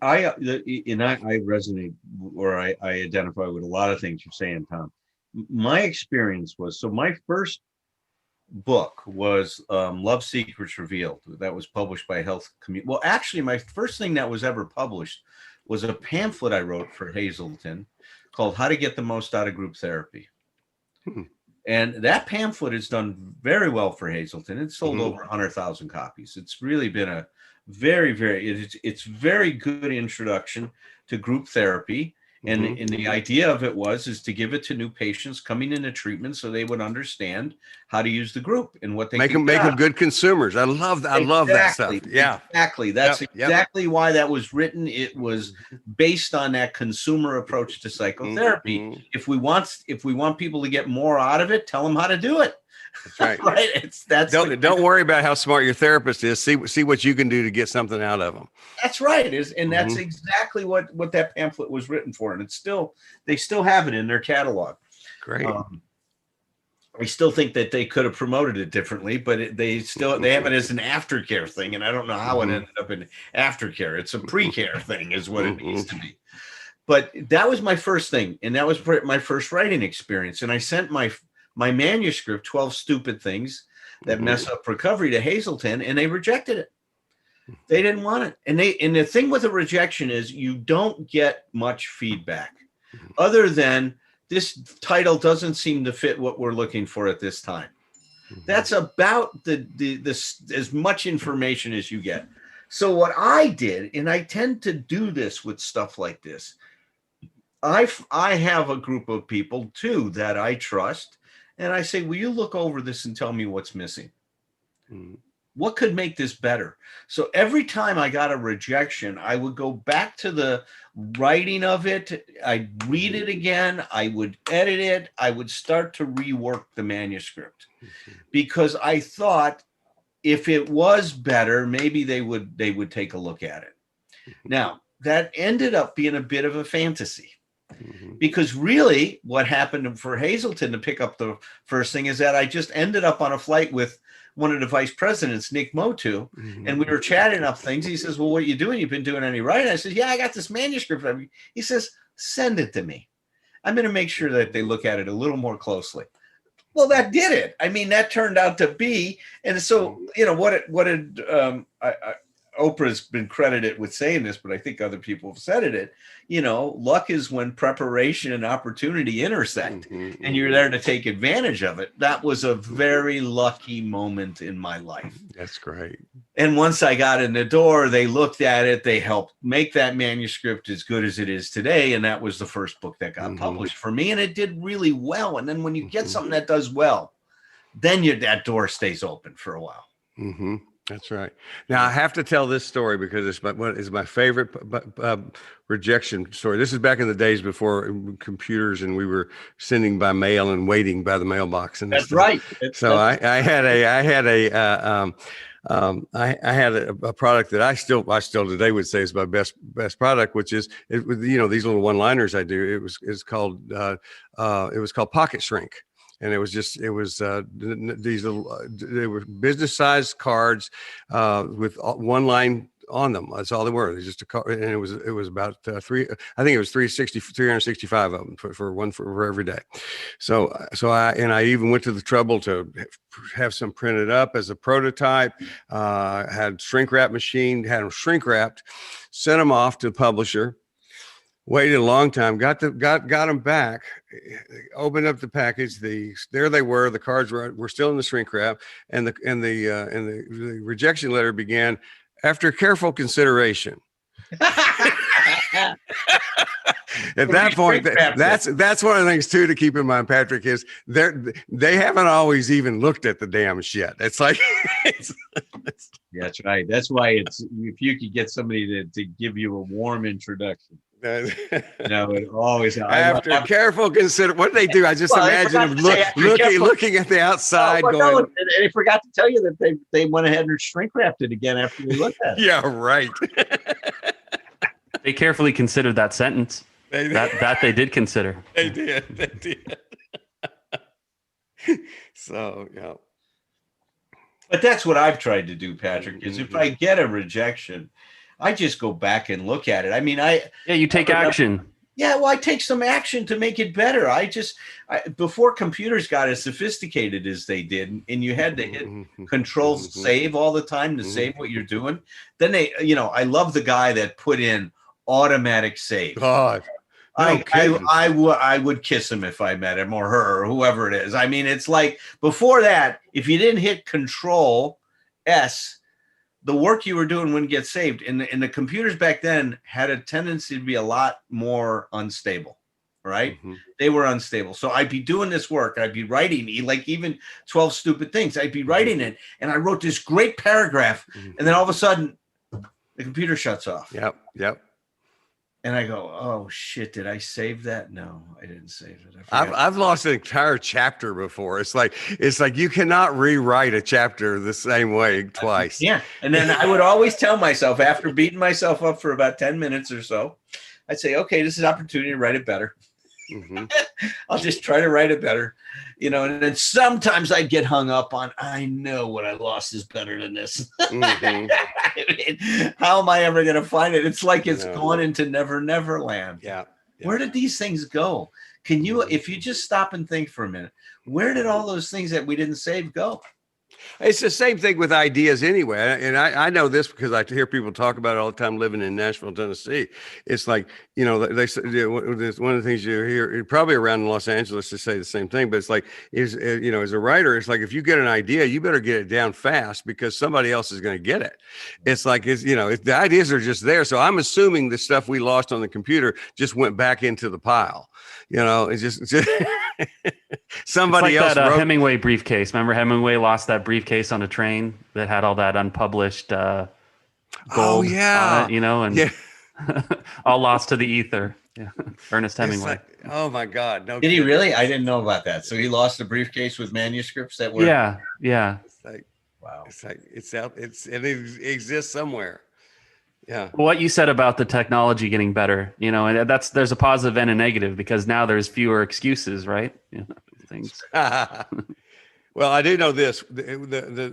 I resonate, or I identify with a lot of things you're saying, Tom. My experience was, so my first book was Love Secrets Revealed. That was published by Health Community. Well, actually, my first thing that was ever published was a pamphlet I wrote for Hazelden called How to Get the Most Out of Group Therapy. And that pamphlet has done very well for Hazelden. It's sold over 100,000 copies. It's really been a very, it's very good introduction to group therapy. And the idea of it is to give it to new patients coming into treatment so they would understand how to use the group and what they make them good consumers. I love that. I love that stuff. Yeah, exactly. That's exactly why that was written. It was based on that consumer approach to psychotherapy. If we want people to get more out of it, tell them how to do it. That's right. Don't worry about how smart your therapist is. See what you can do to get something out of them. That's right. That's exactly what that pamphlet was written for. And they still have it in their catalog. Great. I still think that they could have promoted it differently, but they have it as an aftercare thing, and I don't know how it ended up in aftercare. It's a pre-care thing, is what it needs to be. But that was my first thing, and that was my first writing experience. And I sent my manuscript, 12 Stupid Things That Mess Up Recovery, to Hazelden, and they rejected it. They didn't want it. And the thing with a rejection is you don't get much feedback other than this title doesn't seem to fit what we're looking for at this time. That's about this as much information as you get. So what I did, and I tend to do this with stuff like this, I have a group of people too that I trust, and I say, will you look over this and tell me what's missing? What could make this better? So every time I got a rejection, I would go back to the writing of it. I'd read it again. I would edit it. I would start to rework the manuscript because I thought if it was better, maybe they would take a look at it. Now, that ended up being a bit of a fantasy because really what happened for Hazelden to pick up the first thing is that I just ended up on a flight with one of the vice presidents, Nick Motu, and we were chatting up things. He says, well, what are you doing? You've been doing any writing? I said, yeah, I got this manuscript. He says, send it to me. I'm going to make sure that they look at it a little more closely. Well, that did it. I mean, that turned out to be, and so, Oprah's been credited with saying this, but I think other people have said it. Luck is when preparation and opportunity intersect, and you're there to take advantage of it. That was a very lucky moment in my life. That's great. And once I got in the door, they looked at it. They helped make that manuscript as good as it is today. And that was the first book that got published for me. And it did really well. And then when you get something that does well, then that door stays open for a while. That's right. Now I have to tell this story because it's my favorite rejection story. This is back in the days before computers and we were sending by mail and waiting by the mailbox. And that's right. I had a product that I still today would say is my best product, which is these little one-liners I do. It was called Pocket Shrink. And it was these little, they were business-sized cards with one line on them. That's all they were. They're just a card, and it was about 365 of them for one for every day. So I even went to the trouble to have some printed up as a prototype. Had shrink wrap machine, had them shrink wrapped, sent them off to the publisher. Waited a long time, got them back, opened up the package. There they were. The cards were still in the shrink wrap, and the rejection letter began, after careful consideration. At that point, that's one of the things too to keep in mind, Patrick, is they haven't always even looked at the damn shit. It's like that's right. That's why it's, if you could get somebody to give you a warm introduction. It always after careful consider. What do they do? I just imagine them looking at the outside. They forgot to tell you that they went ahead and shrink wrapped it again after they looked at it. Yeah, right. They carefully considered that sentence. That they did consider. They did. So yeah. But that's what I've tried to do, Patrick. Is if I get a rejection, I just go back and look at it. I mean, you take action. Yeah, well, I take some action to make it better. Before computers got as sophisticated as they did, and you had to hit Control Save all the time to save what you're doing. Then I love the guy that put in automatic save. God, I would kiss him if I met him, or her, or whoever it is. I mean, it's like before that, if you didn't hit Control S, the work you were doing wouldn't get saved. And the computers back then had a tendency to be a lot more unstable, right? They were unstable. So I'd be doing this work. I'd be writing, like even 12 Stupid Things. I'd be writing it. And I wrote this great paragraph. And then all of a sudden, the computer shuts off. Yep. And I go, oh shit, did I save that? No, I didn't save it. I've lost an entire chapter before. It's like you cannot rewrite a chapter the same way twice. Yeah. And then I would always tell myself, after beating myself up for about 10 minutes or so, I'd say, okay, this is an opportunity to write it better. I'll just try to write it better, and then sometimes I get hung up on, I know what I lost is better than this. I mean, how am I ever going to find it? It's like it's gone into Never Land. Yeah. Where did these things go? Can you, if you just stop and think for a minute, where did all those things that we didn't save go? It's the same thing with ideas anyway. And I know this because I hear people talk about it all the time living in Nashville, Tennessee. It's like, they say, one of the things you hear probably around in Los Angeles to say the same thing, but it's like, as a writer, it's like, if you get an idea, you better get it down fast because somebody else is going to get it. It's like, the ideas are just there. So I'm assuming the stuff we lost on the computer just went back into the pile. It's just somebody it's like else that wrote. Hemingway briefcase. Remember Hemingway lost that briefcase on a train that had all that unpublished gold on it, and all lost to the ether. Yeah. Ernest Hemingway. Like, oh my God. No Did he kidding. really? I didn't know about that. So he lost a briefcase with manuscripts that were. Yeah. It's like, Wow. it's like, it's out. It exists somewhere. Yeah. What you said about the technology getting better, and there's a positive and a negative because now there's fewer excuses, right? Things. Well, I do know this.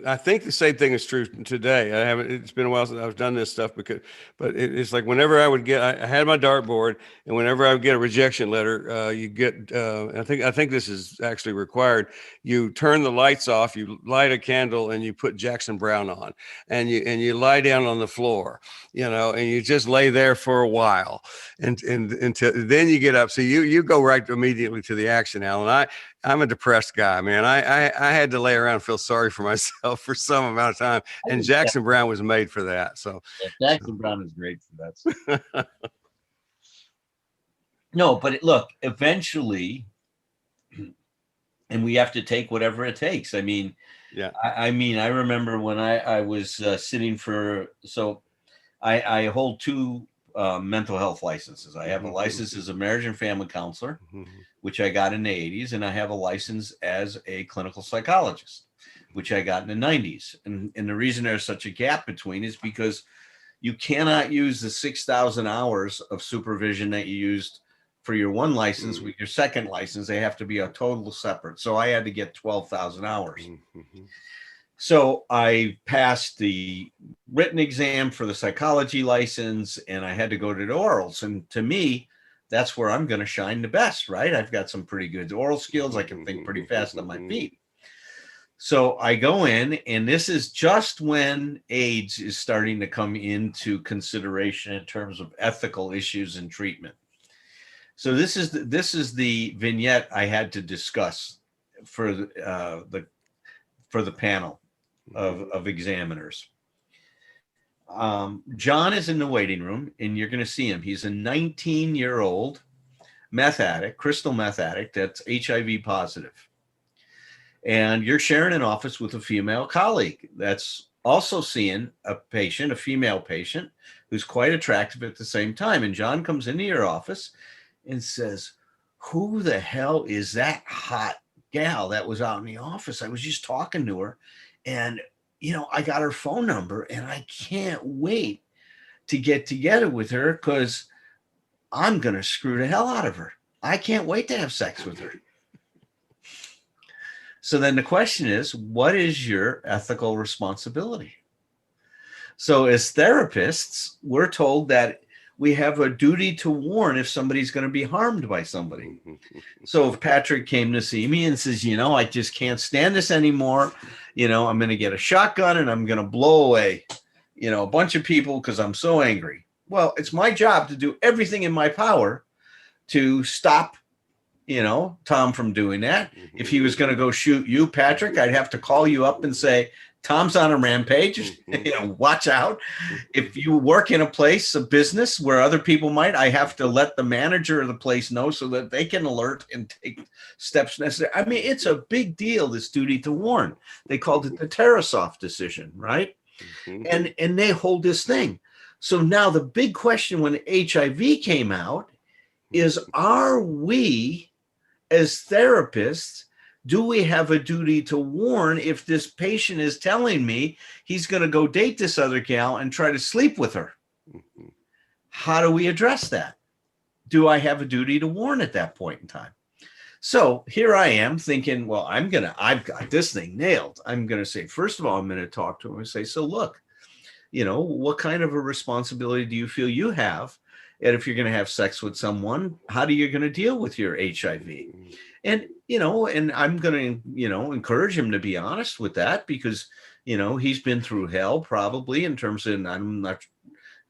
I think the same thing is true today. It's been a while since I've done this stuff but it's like whenever I had my dartboard, and whenever I would get a rejection letter, you get. I think this is actually required. You turn the lights off, you light a candle, and you put Jackson Browne on, and you lie down on the floor, and you just lay there for a while, and until then you get up. So you go right immediately to the action, Alan. I'm a depressed guy, man. I had to lay around and feel sorry for myself for some amount of time. And Jackson Browne was made for that. So Jackson Browne is great for that. No, but look, eventually, and we have to take whatever it takes. I mean, yeah. I remember when I was sitting I hold two mental health licenses. I have a license as a marriage and family counselor, which I got in the 80s, and I have a license as a clinical psychologist, which I got in the 90s. And the reason there's such a gap between is because you cannot use the 6,000 hours of supervision that you used for your one license with your second license. They have to be a total separate. So I had to get 12,000 hours. So I passed the written exam for the psychology license, and I had to go to the orals. And to me, that's where I'm going to shine the best, right? I've got some pretty good oral skills. I can think pretty fast on my feet. So I go in, and this is just when AIDS is starting to come into consideration in terms of ethical issues and treatment. So this is the vignette I had to discuss for the panel of examiners. John is in the waiting room, and you're going to see him. He's a 19-year-old meth addict, crystal meth addict that's HIV positive. And you're sharing an office with a female colleague that's also seeing a female patient who's quite attractive at the same time. And John comes into your office and says, "Who the hell is that hot gal that was out in the office? I was just talking to her, and I got her phone number, and I can't wait to get together with her because I'm going to screw the hell out of her. I can't wait to have sex with her." So then the question is, what is your ethical responsibility? So as therapists, we're told that we have a duty to warn if somebody's going to be harmed by somebody. So if Patrick came to see me and says, I just can't stand this anymore, I'm going to get a shotgun and I'm going to blow away, a bunch of people because I'm so angry. Well, it's my job to do everything in my power to stop, Tom from doing that. If he was going to go shoot you, Patrick, I'd have to call you up and say, Tom's on a rampage, watch out. If you work in a place, a business where other people might, I have to let the manager of the place know so that they can alert and take steps necessary. I mean, it's a big deal, this duty to warn. They called it the Tarasoff decision, right? And they hold this thing. So now the big question when HIV came out is, are we as therapists, do we have a duty to warn if this patient is telling me he's going to go date this other gal and try to sleep with her? How do we address that? do I have a duty to warn at that point in time? So here I am thinking, well, I've got this thing nailed. I'm going to say, first of all, I'm going to talk to him and say, so look, what kind of a responsibility do you feel you have? And if you're going to have sex with someone, how are you going to deal with your HIV? And, and I'm going to, encourage him to be honest with that because, he's been through hell probably in terms of, I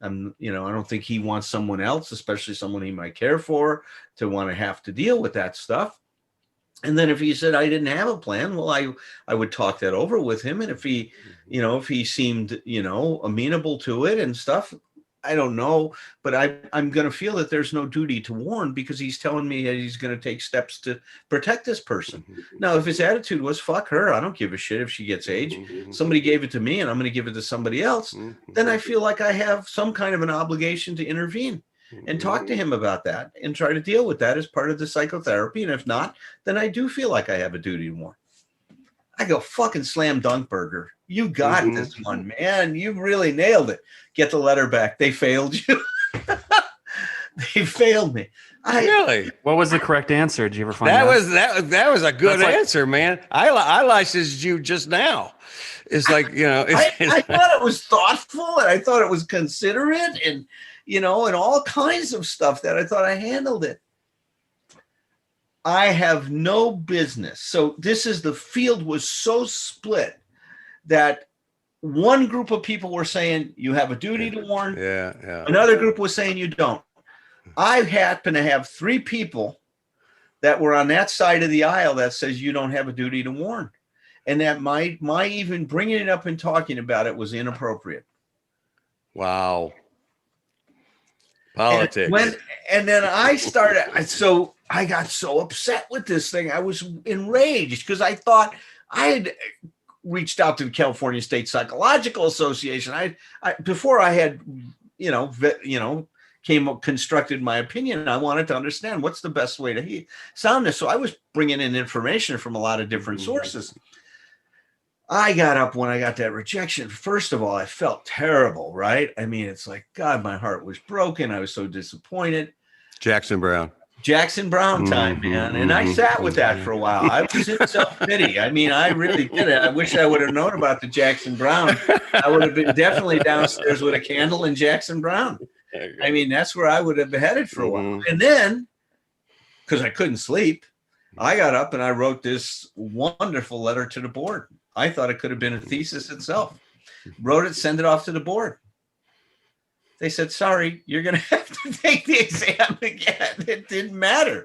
don't think he wants someone else, especially someone he might care for, to want to have to deal with that stuff. And then if he said I didn't have a plan, well, I would talk that over with him. And if he, if he seemed, amenable to it and stuff, I don't know, but I'm going to feel that there's no duty to warn because he's telling me that he's going to take steps to protect this person. Now, if his attitude was fuck her, I don't give a shit if she gets AIDS. Somebody gave it to me and I'm going to give it to somebody else. Then I feel like I have some kind of an obligation to intervene and talk to him about that and try to deal with that as part of the psychotherapy. And if not, then I do feel like I have a duty to warn. I go, fucking slam dunk, Berger. You got this one, man. You really nailed it. Get the letter back. They failed you. They failed me. Really? What was the correct answer? Did you ever find that out? That was a good That's answer, man. I licensed you just now. It's like, I thought it was thoughtful and I thought it was considerate and, and all kinds of stuff that I thought I handled it. I have no business. So the field was so split that one group of people were saying you have a duty to warn. Yeah. Another group was saying you don't. I happen to have 3 people that were on that side of the aisle that says you don't have a duty to warn. And that my even bringing it up and talking about it was inappropriate. Wow. Politics. And then I started, so I got so upset with this thing. I was enraged because I thought I had reached out to the California State Psychological Association. Before I had, constructed my opinion, I wanted to understand what's the best way to sound this. So I was bringing in information from a lot of different sources. I got up when I got that rejection. First of all, I felt terrible, right? I mean, it's like, God, my heart was broken. I was so disappointed. Jackson Brown time, man. And I sat with that for a while. I was in self-pity. I mean, I really did it. I wish I would have known about the Jackson Brown. I would have been definitely downstairs with a candle in Jackson Brown. I mean, that's where I would have headed for a while. And then, because I couldn't sleep, I got up and I wrote this wonderful letter to the board. I thought it could have been a thesis itself. Wrote it, send it off to the board. They said, sorry, you're going to have to take the exam again. It didn't matter.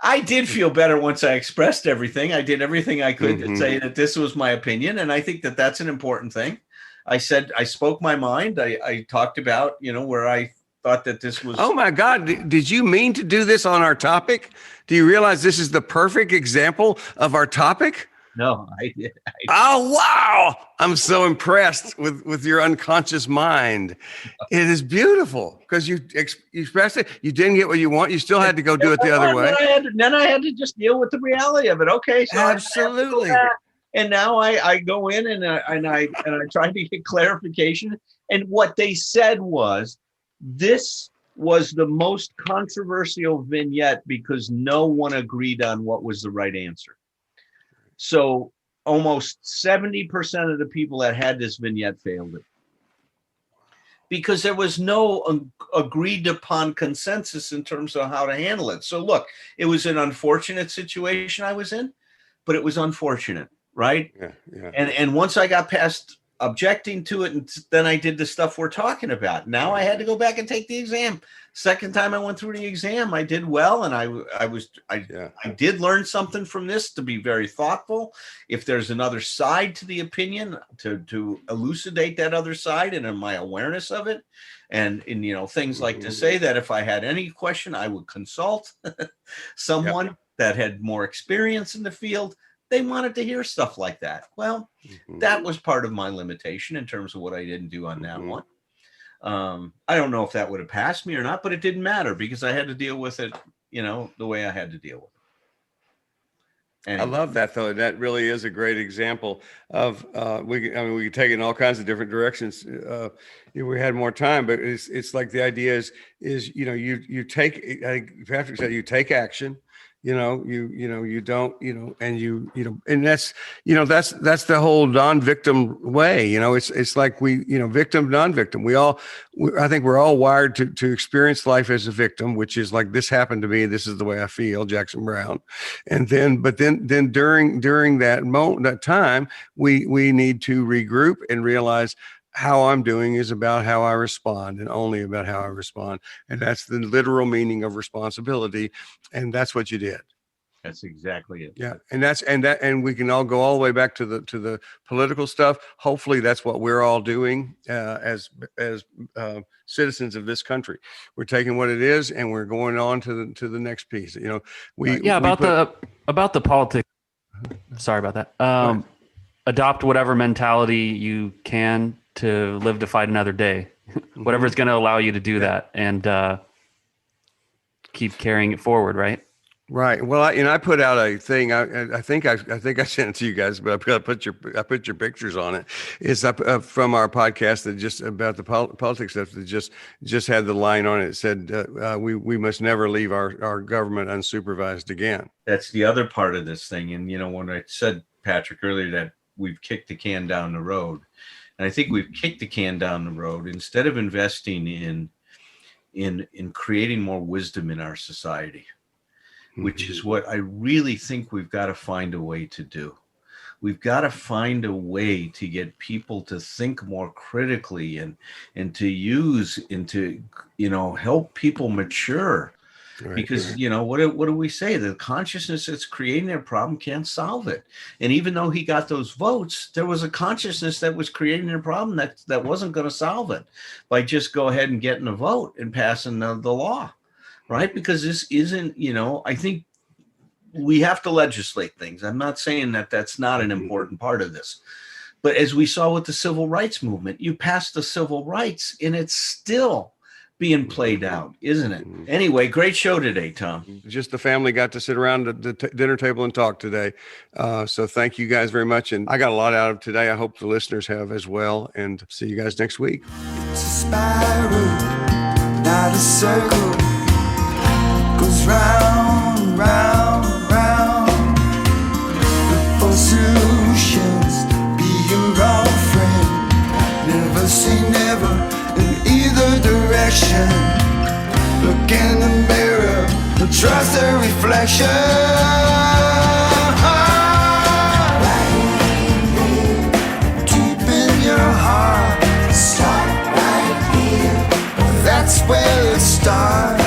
I did feel better once I expressed everything. I did everything I could to say that this was my opinion. And I think that that's an important thing. I said, I spoke my mind. I talked about, where I thought that this was. Oh my God. Did you mean to do this on our topic? Do you realize this is the perfect example of our topic? No, I did. Oh, wow. I'm so impressed with your unconscious mind. It is beautiful because you expressed it. You didn't get what you want. You still had to go do it the other way. Then I had to just deal with the reality of it. Okay. So absolutely. And now I go in and I try to get clarification. And what they said was, this was the most controversial vignette because no one agreed on what was the right answer. So almost 70% of the people that had this vignette failed it because there was no agreed upon consensus in terms of how to handle it. So look, it was an unfortunate situation I was in, but it was unfortunate, right? Yeah. And once I got past objecting to it, and then I did the stuff we're talking about. Now I had to go back and take the exam. Second time I went through the exam, I did well, and I did learn something from this to be very thoughtful. If there's another side to the opinion, to elucidate that other side and in my awareness of it, and things like to say that if I had any question, I would consult someone that had more experience in the field. They wanted to hear stuff like that. Well, that was part of my limitation in terms of what I didn't do on that one. I don't know if that would have passed me or not, but it didn't matter because I had to deal with it, the way I had to deal with it. Anyway. I love that though. That really is a great example of we could take it in all kinds of different directions. If we had more time, but it's like the idea is you take, I think Patrick said, you take action. You don't, and that's the whole non-victim way. It's like victim, non-victim. I think we're all wired to experience life as a victim, which is like, this happened to me, this is the way I feel, Jackson Brown. And then during that moment, that time, we need to regroup and realize how I'm doing is about how I respond, and only about how I respond. And that's the literal meaning of responsibility. And that's what you did. That's exactly it. Yeah. And we can all go all the way back to the political stuff. Hopefully that's what we're all doing as citizens of this country. We're taking what it is and we're going on to the next piece. About the politics. Sorry about that. Adopt whatever mentality you can to live to fight another day, whatever is going to allow you to do that, and keep carrying it forward. Right. Right. Well, I put out a thing. I think I sent it to you guys, but I put your pictures on it. It's up from our podcast that just about the politics stuff that just had the line on it. It said we must never leave our government unsupervised again. That's the other part of this thing. And when I said, Patrick, earlier that we've kicked the can down the road, and I think we've kicked the can down the road instead of investing in creating more wisdom in our society, which is what I really think we've got to find a way to do. We've got to find a way to get people to think more critically and to use and to, help people mature. Right, because, what do we say? The consciousness that's creating their problem can't solve it. And even though he got those votes, there was a consciousness that was creating a problem that wasn't going to solve it by just go ahead and getting a vote and passing the law. Right? Because this isn't, I think we have to legislate things. I'm not saying that that's not an important part of this. But as we saw with the civil rights movement, you passed the civil rights and it's still being played out, isn't it? Anyway, great show today, Tom. Just the family got to sit around the dinner table and talk today. So thank you guys very much. And I got a lot out of today. I hope the listeners have as well. And see you guys next week. It's a spiral, not a circle. Goes round, round, round. Look for solutions, be your own friend. Never say never in either direction. Look in the mirror, trust the reflection. Deep in your heart, start right here. That's where it starts.